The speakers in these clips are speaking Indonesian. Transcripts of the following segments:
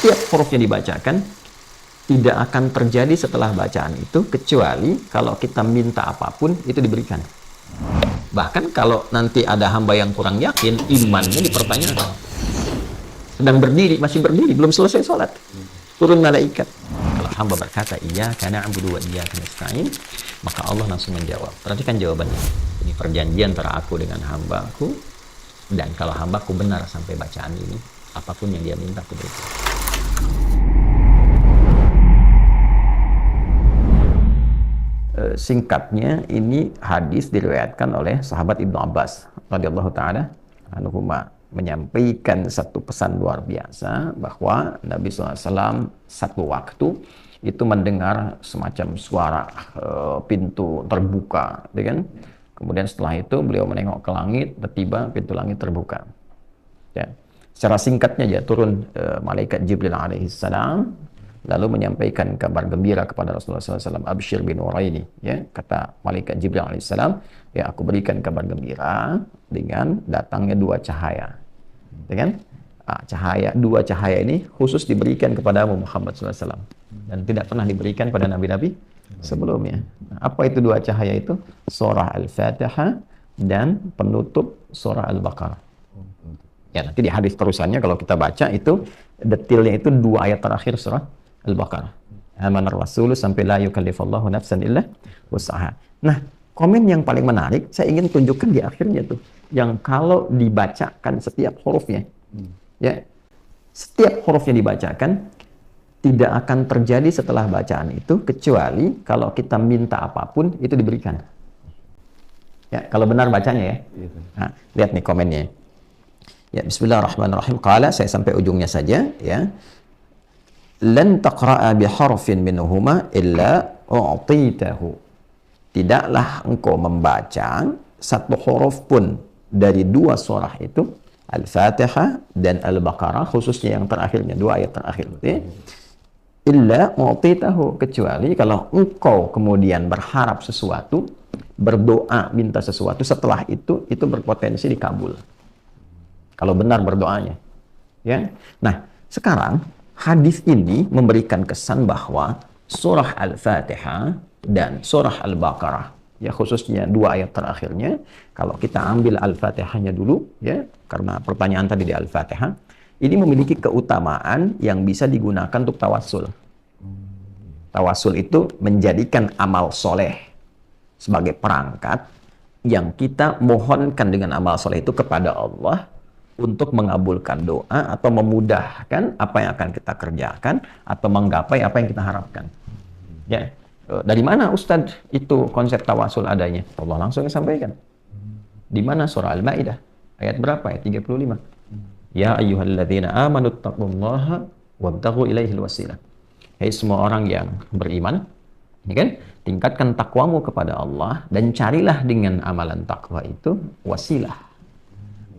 setiap huruf yang dibacakan tidak akan terjadi setelah bacaan itu kecuali kalau kita minta apapun itu diberikan. Bahkan kalau nanti ada hamba yang kurang yakin, imannya dipertanyakan. Sedang berdiri, masih berdiri, belum selesai sholat. Turun malaikat. Kalau hamba berkata, iyyaka na'budu wa iyyaka nasta'in, maka Allah langsung menjawab. Perhatikan jawabannya. Ini perjanjian antara aku dengan hambaku, dan kalau hambaku benar sampai bacaan ini, apapun yang dia minta aku berikan. Singkatnya, ini hadis diriwayatkan oleh sahabat Ibnu Abbas radhiyallahu taala anhuma, menyampaikan satu pesan luar biasa bahwa Nabi SAW satu waktu itu mendengar semacam suara pintu terbuka, kan? Kemudian setelah itu beliau menengok ke langit, tiba-tiba pintu langit terbuka. Ya. Secara singkatnya aja turun malaikat Jibril alaihissalam, lalu menyampaikan kabar gembira kepada Rasulullah SAW. Abshir bin Nuraini, ya, kata malaikat Jibril alaihissalam, ya aku berikan kabar gembira dengan datangnya dua cahaya. Dengan dua cahaya ini khusus diberikan kepada Muhammad SAW dan tidak pernah diberikan pada nabi-nabi sebelumnya. Apa itu dua cahaya itu? Surah Al-Fatihah dan penutup surah Al-Baqarah. Ya, nanti di hadis terusannya kalau kita baca itu detailnya itu dua ayat terakhir surah Al-Baqarah. Amanar Rasul sampai la yukallifallahu nafsan illa wus'aha. Nah, komen yang paling menarik saya ingin tunjukkan di akhirnya tuh, yang kalau dibacakan setiap hurufnya, ya, setiap hurufnya dibacakan tidak akan terjadi setelah bacaan itu kecuali kalau kita minta apapun itu diberikan. Ya, kalau benar bacanya ya. Nah, lihat nih komennya. Ya, bismillahirrahmanirrahim. Qala, saya sampai ujungnya saja, ya. Lan taqra'a bi harfin minhuma illa u'titahu. Tidaklah engkau membaca satu huruf pun dari dua surah itu, Al-Fatihah dan Al-Baqarah, khususnya yang terakhirnya, dua ayat terakhir, ya. Illa u'titahu, kecuali kalau engkau kemudian berharap sesuatu, berdoa minta sesuatu, setelah itu berpotensi dikabul. Kalau benar berdoanya, ya. Nah, sekarang hadis ini memberikan kesan bahwa surah Al-Fatihah dan surah Al-Baqarah, ya, khususnya dua ayat terakhirnya, kalau kita ambil Al-Fatihahnya dulu, ya, karena pertanyaan tadi di Al-Fatihah, ini memiliki keutamaan yang bisa digunakan untuk tawassul. Tawassul itu menjadikan amal soleh sebagai perangkat yang kita mohonkan dengan amal soleh itu kepada Allah untuk mengabulkan doa atau memudahkan apa yang akan kita kerjakan atau menggapai apa yang kita harapkan. Ya, dari mana Ustadz itu konsep tawasul adanya? Allah langsung sampaikan. Di mana? Surah Al-Maidah ayat berapa? Ayat 35. Ya ayyuhalladzina amanu taqullaha wabtaghu ilaihil wasilah. Hai semua orang yang beriman, ya kan? Tingkatkan takwamu kepada Allah dan carilah dengan amalan takwa itu wasilah.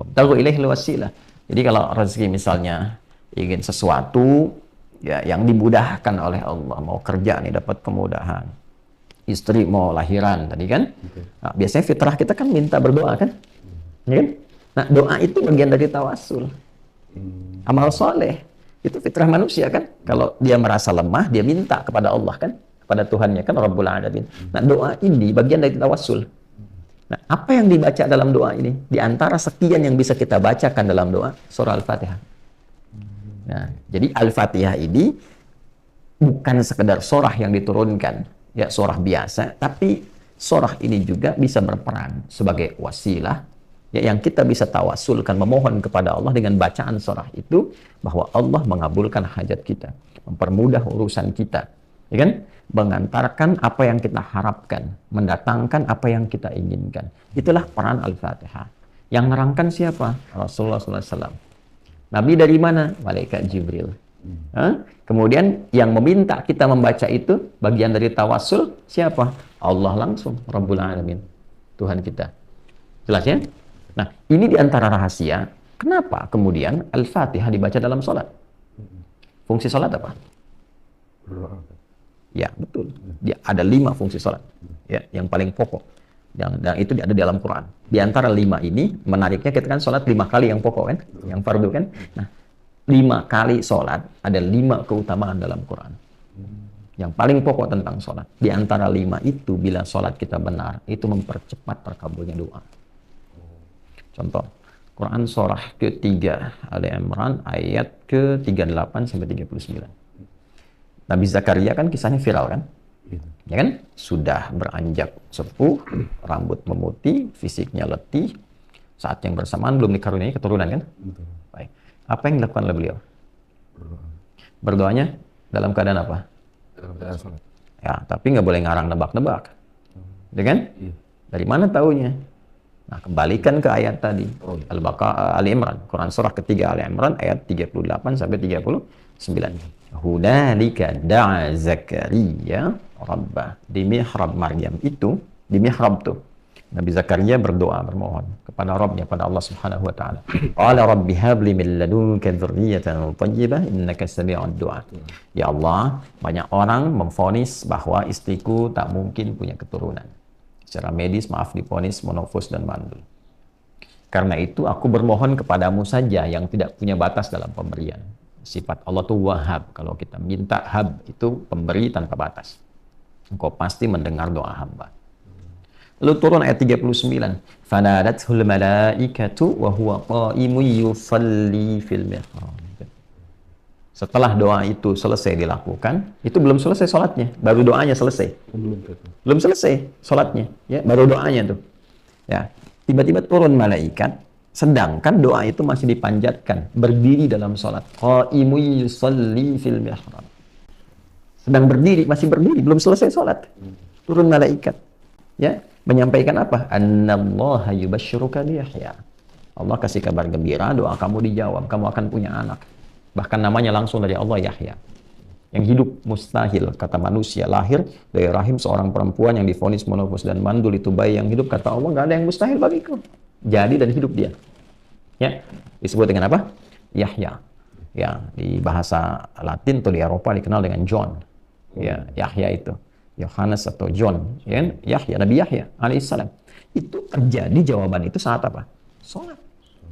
Wabtaghu ilaihil wasilah. Jadi kalau rezeki misalnya ingin sesuatu, ya, yang dimudahkan oleh Allah, mau kerja nih dapat kemudahan, istri mau lahiran tadi kan, nah, biasanya fitrah kita kan minta berdoa kan, ya kan? Nah, doa itu bagian dari tawassul, amal soleh, itu fitrah manusia kan, kalau dia merasa lemah dia minta kepada Allah kan, kepada Tuhannya kan, Rabbul Alamin. Nah, doa ini bagian dari tawassul. Nah, apa yang dibaca dalam doa ini? Di antara sekian yang bisa kita bacakan dalam doa, surah Al-Fatihah. Nah, jadi Al-Fatihah ini bukan sekedar surah yang diturunkan, ya, surah biasa, tapi surah ini juga bisa berperan sebagai wasilah, ya, yang kita bisa tawasulkan, memohon kepada Allah dengan bacaan surah itu, bahwa Allah mengabulkan hajat kita, mempermudah urusan kita, ya kan? Mengantarkan apa yang kita harapkan, mendatangkan apa yang kita inginkan. Itulah peran Al-Fatihah. Yang nerangkan siapa? Rasulullah SAW. Nabi dari mana? Malaikat Jibril. Kemudian yang meminta kita membaca itu, bagian dari tawassul, siapa? Allah langsung, Rabbul Alamin, Tuhan kita. Jelas ya? Nah, ini diantara rahasia kenapa kemudian Al-Fatihah dibaca dalam sholat. Fungsi sholat apa? Ya, betul. Dia ada 5 fungsi sholat, ya, yang paling pokok. Dan itu ada di dalam Quran. Di antara 5 ini, menariknya kita kan sholat 5 kali yang pokok kan, yang fardu kan. Nah, 5 kali sholat, ada 5 keutamaan dalam Quran. Yang paling pokok tentang sholat. Di antara 5 itu, bila sholat kita benar, itu mempercepat terkabulnya doa. Contoh, Quran surah ketiga Ali Imran ayat ke-38 sampai 39. Nabi Zakaria kan kisahnya viral kan? Ya kan? Sudah beranjak sepuh, rambut memutih, fisiknya letih, saat yang bersamaan belum dikaruniai keturunan kan? Baik. Apa yang dilakukan oleh beliau? Berdoanya dalam keadaan apa? Dalam keadaan sholat. Ya, tapi nggak boleh ngarang nebak-nebak. Ya kan? Dari mana taunya? Nah, kembalikan ke ayat tadi. Al-Baqarah, Ali Imran, Quran surah ketiga Ali Imran ayat 38 sampai 39. Hunalika da'a Zakaria rabbah. Di mihrab Maryam itu, di mihrab tuh, Nabi Zakaria berdoa, bermohon kepada Rabbnya, pada Allah Subhanahu wa taala. Qala rabbi habli min ladunka dzurriyyatan thayyibah innaka sami'ud du'a. Ya Allah, banyak orang memvonis bahwa istriku tak mungkin punya keturunan. Secara medis, maaf, divonis monofos dan mandul. Karena itu aku bermohon kepadamu saja yang tidak punya batas dalam pemberian. Sifat Allah itu wahab. Kalau kita minta hab, itu pemberi tanpa batas. Engkau pasti mendengar doa hamba. Lalu turun ayat 39. Fanadathul malaikatu wa huwa qa'imun yusalli fil mihrab. Setelah doa itu selesai dilakukan, itu belum selesai sholatnya, baru doanya selesai. Belum selesai sholatnya, ya, baru doanya tuh. Ya, tiba-tiba turun malaikat, sedangkan doa itu masih dipanjatkan, berdiri dalam sholat. Qa'imun yusalli fil mihrab. Sedang berdiri, masih berdiri, belum selesai sholat. Turun malaikat, ya, menyampaikan apa? Annallaha yubashshiruka bi Yahya. Allah kasih kabar gembira, doa kamu dijawab, kamu akan punya anak. Bahkan namanya langsung dari Allah, Yahya. Yang hidup mustahil, kata manusia, lahir dari rahim seorang perempuan yang divonis monofos dan mandul, itu bayi yang hidup, kata Allah, nggak ada yang mustahil bagiku. Jadi dan hidup dia. Ya, disebut dengan apa? Yahya. Ya, di bahasa Latin atau di Eropa dikenal dengan John. Ya, Yahya itu. Yohanes atau John, ya, Yahya, Nabi Yahya alaihissalam. Itu terjadi, jawaban itu saat apa? Sholat.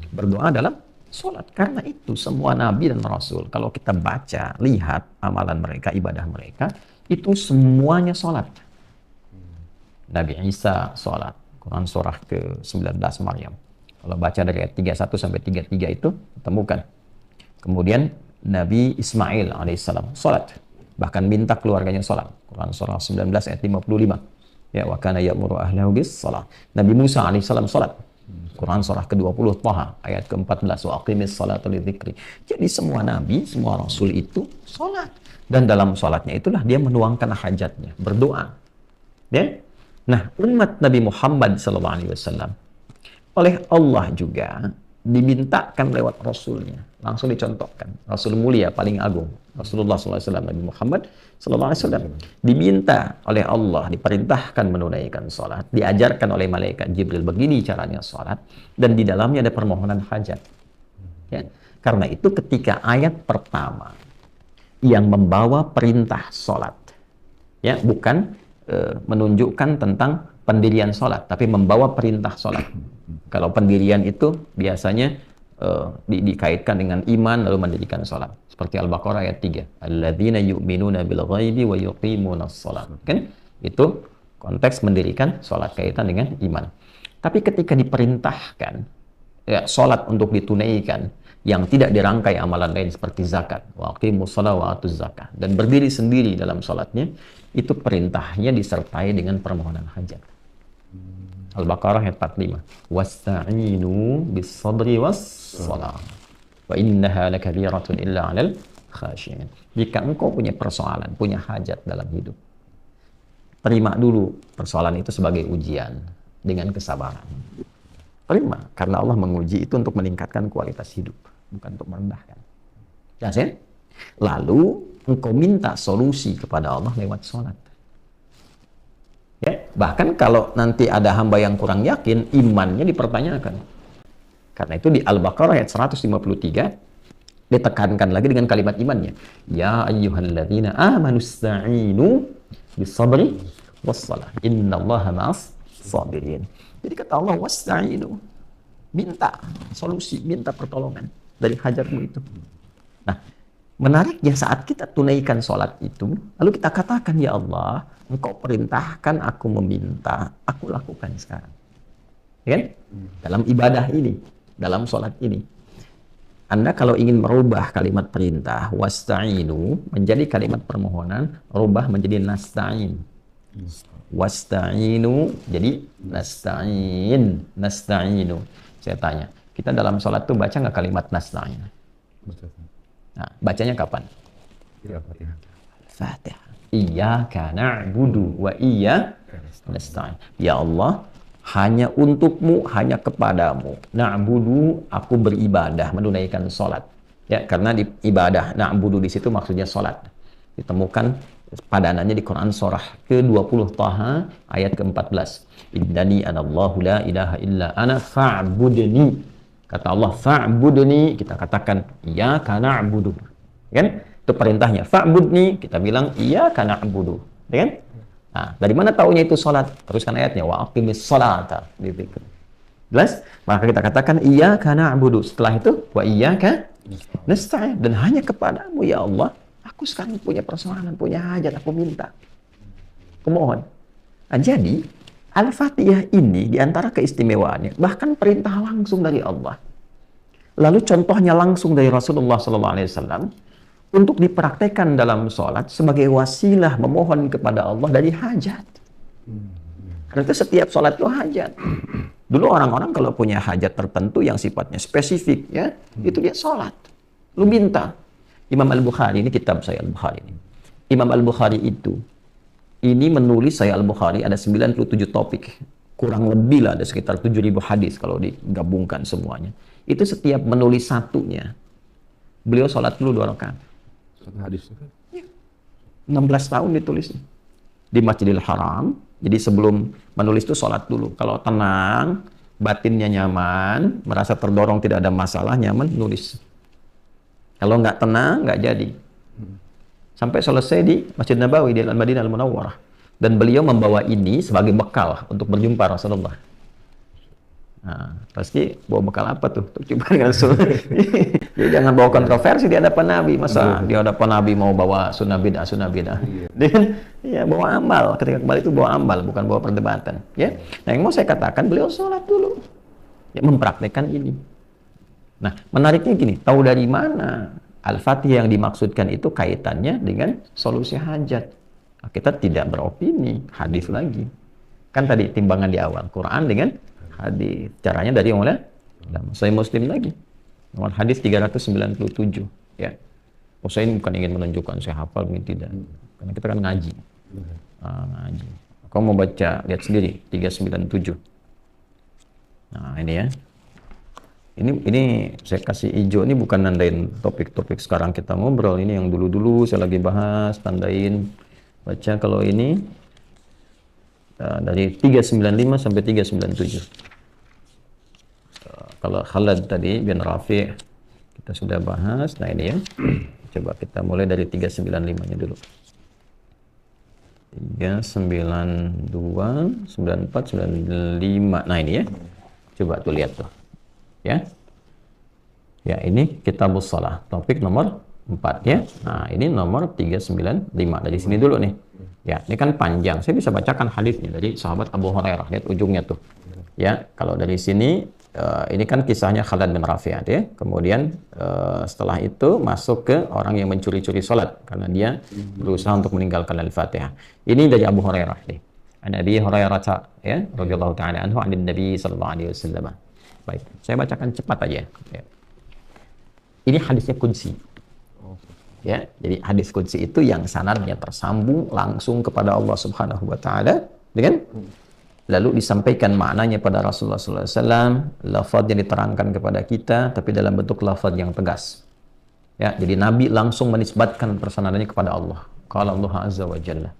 Berdoa dalam sholat. Karena itu semua nabi dan rasul, kalau kita baca, lihat amalan mereka, ibadah mereka, itu semuanya sholat. Nabi Isa sholat, Quran surah ke-19 Maryam. Kalau baca dari ayat 31 sampai 33 itu temukan. Kemudian Nabi Ismail alaihissalam sholat, bahkan minta keluarganya sholat. Quran surah 19 ayat 55. Ya, wa kana ya'muru ahlahu bis shalah. Nabi Musa alaihissalam sholat. Quran surah ke-20 Thaha ayat ke-14, wa aqimis salata lidzikri. Jadi semua nabi, semua rasul itu sholat. Dan dalam sholatnya itulah dia menuangkan hajatnya, berdoa. Ya? Nah, umat Nabi Muhammad SAW oleh Allah juga dimintakan lewat rasulnya, langsung dicontohkan. Rasul mulia paling agung, Rasulullah SAW, Nabi Muhammad SAW, diminta oleh Allah, diperintahkan menunaikan sholat, diajarkan oleh malaikat Jibril begini caranya sholat, dan di dalamnya ada permohonan hajat. Ya. Karena itu ketika ayat pertama yang membawa perintah sholat, ya, bukan menunjukkan tentang pendirian sholat, tapi membawa perintah sholat. Kalau pendirian itu biasanya dikaitkan dengan iman lalu mendirikan sholat. Seperti Al-Baqarah ayat 3. Alladzina yu'minuna bil ghaibi wa yuqimunas sholat. Kan? Itu konteks mendirikan sholat, kaitan dengan iman. Tapi ketika diperintahkan ya, sholat untuk ditunaikan yang tidak dirangkai amalan lain seperti zakat, wa aqimus sholat wa atuz zakah, dan berdiri sendiri dalam sholatnya, itu perintahnya disertai dengan permohonan hajat. Al-Baqarah ayat 45. Wasta'inu bis-sabri was-shalah. Wa innaha lakabiratun illa 'alal khashiyin. Jika engkau punya persoalan, punya hajat dalam hidup, terima dulu persoalan itu sebagai ujian dengan kesabaran. Terima, karena Allah menguji itu untuk meningkatkan kualitas hidup, bukan untuk merendahkan. Jelas ya? Lalu engkau minta solusi kepada Allah lewat sholat. Ya, bahkan kalau nanti ada hamba yang kurang yakin, imannya dipertanyakan. Karena itu di Al-Baqarah ayat 153 ditekankan lagi dengan kalimat imannya. Ya ayyuhalladzina amanu ista'inu bis-sabri was-shalah. Innallaha ma'as sabirin. Jadi kata Allah, wasta'inu. Minta solusi, minta pertolongan dari hajatmu itu. Nah, menariknya saat kita tunaikan sholat itu, lalu kita katakan, ya Allah, Engkau perintahkan aku meminta, aku lakukan sekarang. Ya kan? Dalam ibadah ini, dalam sholat ini. Anda kalau ingin merubah kalimat perintah, wasta'inu, menjadi kalimat permohonan, rubah menjadi nasta'in. Wasta'inu, jadi nasta'in, nasta'inu. Saya tanya, kita dalam sholat tuh baca nggak kalimat nasta'in? Nah, bacanya kapan? Fatihah. Iyyaka na'budu wa iyyaka nasta'in. Ya Allah, hanya untukmu, hanya kepadamu. Na'budu, aku beribadah, menunaikan sholat. Ya, karena di ibadah na'budu di situ maksudnya sholat. Ditemukan padanannya di Quran surah ke-20 Taha ayat ke-14. Innani anallahu la ilaha illa ana fa'budni. Kata Allah fa'budni, kita katakan iyyaka na'budu. Kan? Itu perintahnya. Fa'budni, kita bilang iyyaka na'budu. Ya kan? Nah, dari mana taunya itu sholat? Teruskan ayatnya, wa aqimis sholata. Jelas? Maka kita katakan iyyaka na'budu. Setelah itu wa iyyaka nasta'in, dan hanya kepadamu ya Allah aku sekarang punya persoalan, punya hajat, aku minta, aku mohon. Nah, jadi Al-Fatihah ini diantara keistimewaannya bahkan perintah langsung dari Allah, lalu contohnya langsung dari Rasulullah SAW untuk dipraktekkan dalam sholat sebagai wasilah memohon kepada Allah dari hajat. Karena itu setiap sholat itu hajat. Dulu orang-orang kalau punya hajat tertentu yang sifatnya spesifik, ya, itu dia sholat. Lu minta. Imam Al-Bukhari, ini kitab saya Al-Bukhari ini. Imam Al-Bukhari itu, ini menulis saya Al-Bukhari ada 97 topik. Kurang lebih lah ada sekitar 7.000 hadis kalau digabungkan semuanya. Itu setiap menulis satunya, beliau sholat dulu 2 rakaat. Satu hadis itu kan? Ya. 16 tahun ditulis di Masjidil Haram. Jadi sebelum menulis itu sholat dulu. Kalau tenang, batinnya nyaman, merasa terdorong tidak ada masalah, nyaman, nulis. Kalau nggak tenang, nggak jadi. Sampai selesai di Masjid Nabawi di Al-Madinah Al-Munawwarah. Dan beliau membawa ini sebagai bekal untuk berjumpa Rasulullah. Nah, pasti bawa bekal apa tuh? Coba dengan Rasul. Jadi jangan bawa kontroversi di hadapan Nabi. Masa di hadapan Nabi mau bawa sunnah bid'ah. Dan ya bawa amal. Ketika kembali itu bawa amal, bukan bawa perdebatan. Ya. Nah, yang mau saya katakan, beliau sholat dulu. Ya, mempraktekkan ini. Nah, menariknya gini, tahu dari mana Al-Fatihah yang dimaksudkan itu kaitannya dengan solusi hajat? Nah, kita tidak beropini, hadis lagi. Kan tadi timbangan di awal, Quran dengan hadis. Caranya dari yang mana? Sahih Muslim lagi. Nomor hadis 397. Ya. Saya ini bukan ingin menunjukkan saya hafal, ini tidak. Karena kita kan ngaji. Ngaji. Kau mau baca, lihat sendiri, 397. Nah, ini ya. Ini saya kasih hijau, ini bukan nandain topik-topik sekarang kita ngobrol. Ini yang dulu-dulu saya lagi bahas, tandain. Baca kalau ini dari 395 sampai 397. Kalau Khalad tadi bin Rafi' kita sudah bahas. Nah, ini ya. Coba kita mulai dari 395-nya dulu. 392, 94, 95. Nah, ini ya. Coba tuh lihat tuh. Ya. Ya, ini Kitabus Shalah, topik nomor 4 ya. Nah, ini nomor 395. Dari sini dulu nih. Ya, ini kan panjang. Saya bisa bacakan hadisnya dari sahabat Abu Hurairah. Lihat ujungnya tuh. Ya, kalau dari sini ini kan kisahnya Khalad bin Rafi' ya. Kemudian setelah itu masuk ke orang yang mencuri-curi sholat karena dia berusaha untuk meninggalkan Al-Fatihah. Ini dari Abu Hurairah nih. An Abi Hurairah ya, radhiyallahu ta'ala anhu 'an Nabi sallallahu alaihi wasallam. Baik, saya bacakan cepat aja. Ya. Ini hadisnya qudsi. Ya, jadi hadis qudsi itu yang sanadnya tersambung langsung kepada Allah Subhanahu wa taala, dengan lalu disampaikan maknanya pada Rasulullah sallallahu alaihi wasallam, lafaz yang diterangkan kepada kita tapi dalam bentuk lafaz yang tegas. Ya, jadi Nabi langsung menisbatkan persanadannya kepada Allah. Qala Allah azza wa jalla.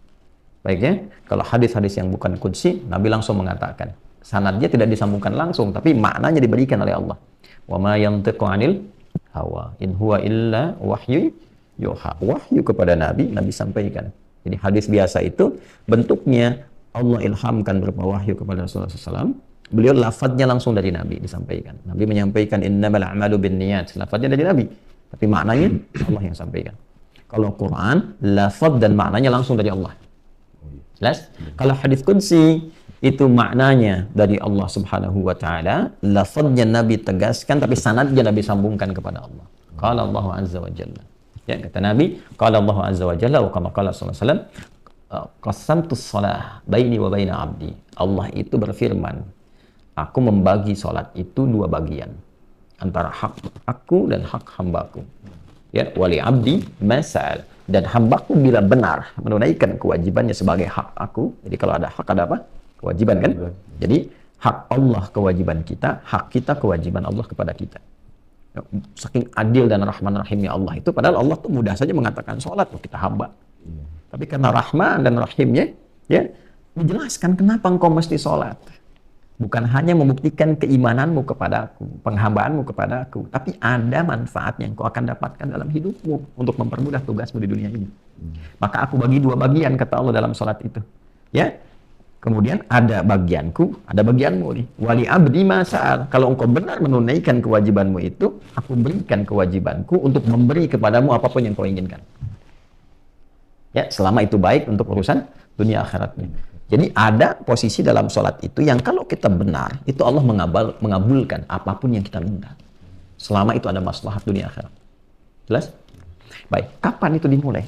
Baik ya, kalau hadis-hadis yang bukan qudsi, Nabi langsung mengatakan. Sanadnya tidak disambungkan langsung, tapi maknanya diberikan oleh Allah. Wa ma yantiqu 'anil hawa in huwa illa wahyu yuha. Wahyu kepada Nabi, Nabi sampaikan. Jadi hadis biasa itu bentuknya Allah ilhamkan berupa wahyu kepada Rasulullah SAW. Beliau lafadznya langsung dari Nabi disampaikan. Nabi menyampaikan innamal a'malu binniyat. Lafadznya dari Nabi. Tapi maknanya Allah yang sampaikan. Kalau Quran, lafaz dan maknanya langsung dari Allah. Jelas? Kalau hadis qudsi, itu maknanya dari Allah Subhanahu wa taala, lafaznya Nabi tegaskan tapi sanadnya Nabi sambungkan kepada Allah. Qala Allah azza wa jalla. Ya, kata Nabi, qala Allah azza wa jalla wa kama qala sallallahu alaihi wasallam, qasamtus shalah baini wa baina abdi. Allah itu berfirman, aku membagi salat itu dua bagian, antara hak aku dan hak hambaku. Ya, wali abdi masal, dan hambaku bila benar menunaikan kewajibannya sebagai hak aku. Jadi kalau ada hak ada apa? Kewajiban kan? Jadi hak Allah kewajiban kita, hak kita kewajiban Allah kepada kita. Saking adil dan rahman rahimnya Allah itu, padahal Allah tuh mudah saja mengatakan sholat loh, kita hamba. Tapi karena rahman dan rahimnya, ya menjelaskan kenapa engkau mesti sholat. Bukan hanya membuktikan keimananmu kepadaku, penghambaanmu kepadaku, tapi ada manfaat yang kau akan dapatkan dalam hidupmu untuk mempermudah tugasmu di dunia ini. Maka aku bagi dua bagian, kata Allah dalam sholat itu. Ya, kemudian ada bagianku, ada bagianmu nih. Wali abdi masal. Kalau engkau benar menunaikan kewajibanmu itu, aku berikan kewajibanku untuk memberi kepadamu apapun yang kau inginkan. Ya, selama itu baik untuk urusan dunia akhiratnya. Jadi ada posisi dalam sholat itu yang kalau kita benar, itu Allah mengabulkan apapun yang kita minta. Selama itu ada maslahat dunia akhirat. Jelas? Baik, kapan itu dimulai?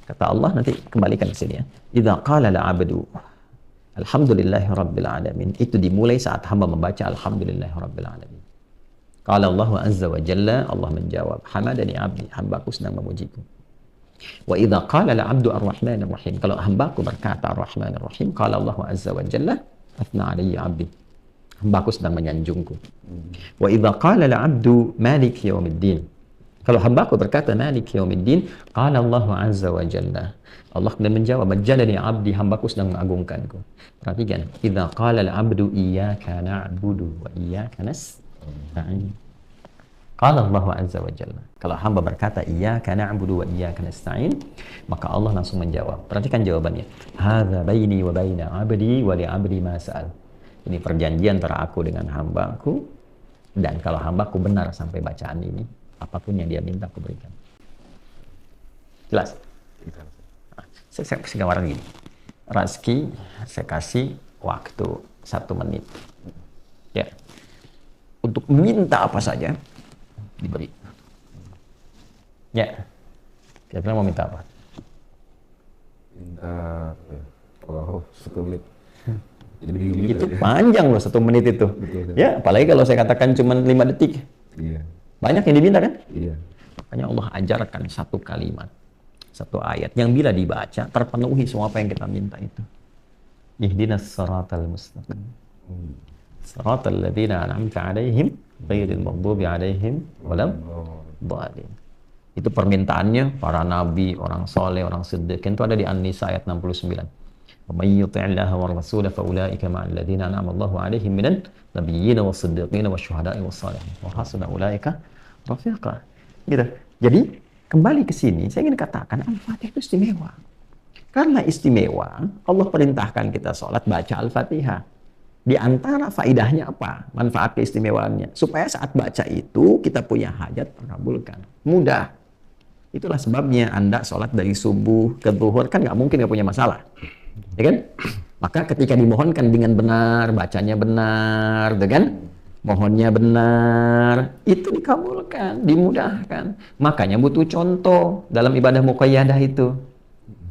Kata Allah, nanti kembalikan ke sini ya. Idza qala al-'abdu alhamdulillahi rabbil alamin. Itu dimulai saat hamba membaca alhamdulillahi rabbil alamin. Qala Allah azza wa jalla, Allah menjawab, hamadani 'abdi, hambaku sedang memujiku. Wa idza qala al-'abdu ar-rahmanir rahim. Kalau hambaku berkata ar-rahmanir rahim, qala Allah azza wa jalla, athna 'alayya 'abdi. Hambaku sedang menyanjungku. Wa idza qala al-'abdu malik yaumiddin. Kalau hambaku berkata malik yaumiddin, qala Allah azza wa jalla, Allah kemudian menjawab, majjalani 'abdi, hambaku sedang mengagungkanku. Perhatikan, idza qala al-'abdu iyyaka na'budu wa iyyaka nasta'in. Qala Allah azza wa jalla. Kalau hamba berkata iyyaka na'budu wa iyyaka nasta'in, maka Allah langsung menjawab. Perhatikan jawabannya. Hadza baini wa baina 'abdi wa li 'abdi ma sa'al. Ini perjanjian antara aku dengan hambaku, dan kalau hambaku benar sampai bacaan ini, apapun yang dia minta aku berikan. Jelas? Saya gambaran gini. Razki saya kasih waktu 1 menit. Ya. Untuk minta apa saja diberi. Ya. Kira-kira mau minta apa? Minta kalau 1 menit. Jadi itu panjang loh 1 menit itu. Betul, ya, apalagi kalau saya katakan cuma 5 detik. Iya. Banyak yang diminta kan? Iya. Makanya Allah ajarkan 1 kalimat, 1 ayat yang bila dibaca terpenuhi semua apa yang kita minta itu. Ihdinas siratal mustaqim. Siratal ladzina an'amta 'alaihim ghairil maghdubi 'alaihim walad dhalin. Itu permintaannya para nabi, orang soleh, orang siddiqin, itu ada di An-Nisa ayat 69. وَمَن يُطِعِ اللَّهَ وَالرَّسُولَ فَأُولَٰئِكَ مَعَ الَّذِينَ أَنْعَمَ اللَّهُ عَلَيْهِم مِّنَ النَّبِيِّينَ وَالصِّدِّيقِينَ وَالشُّهَدَاءِ وَالصَّالِحِينَ وَحَسُنَ أُولَٰئِكَ رَفِيقًا. Gitu. Jadi kembali ke sini, saya ingin katakan Al-Fatihah itu istimewa. Karena istimewa, Allah perintahkan kita sholat baca Al-Fatihah. Di antara faidahnya apa? Manfaat keistimewaannya. Supaya saat baca itu kita punya hajat terkabulkan. Mudah. Itulah sebabnya Anda sholat dari subuh ke zuhur kan nggak mungkin nggak punya masalah. Ya kan? Maka ketika dimohonkan dengan benar, bacanya benar, kan? Mohonnya benar, itu dikabulkan, dimudahkan. Makanya butuh contoh dalam ibadah muqayyadah itu.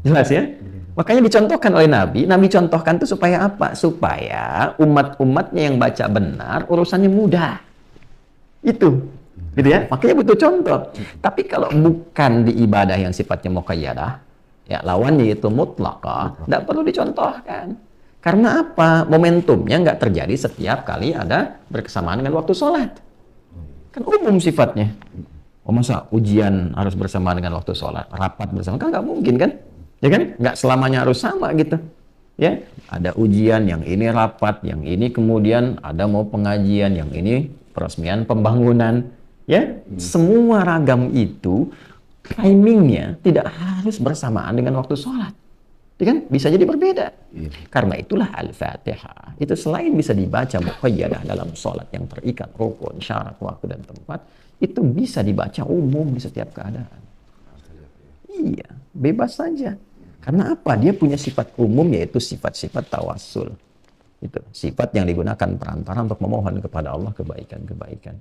Jelas ya? Makanya dicontohkan oleh Nabi. Nabi contohkan itu supaya apa? Supaya umat-umatnya yang baca benar, urusannya mudah. Itu. Gitu ya? Makanya butuh contoh. Tapi kalau bukan di ibadah yang sifatnya muqayyadah, ya lawannya itu mutlaqah, tidak perlu dicontohkan. Karena apa? Momentumnya nggak terjadi setiap kali ada berkesamaan dengan waktu sholat. Kan umum sifatnya. Oh masa ujian harus bersamaan dengan waktu sholat? Rapat bersama? Kan nggak mungkin kan? Ya kan? Nggak selamanya harus sama gitu. Ya, ada ujian, yang ini rapat, yang ini kemudian ada mau pengajian, yang ini peresmian pembangunan. Ya, semua ragam itu timingnya tidak harus bersamaan dengan waktu sholat. Ya kan? Bisa jadi berbeda. Karena itulah Al-Fatihah. Itu selain bisa dibaca muqayyadah dalam sholat yang terikat rukun, syarat, waktu, dan tempat, itu bisa dibaca umum di setiap keadaan. Iya, bebas saja. Karena apa? Dia punya sifat umum, yaitu sifat-sifat tawassul. Itu sifat yang digunakan perantara untuk memohon kepada Allah kebaikan-kebaikan.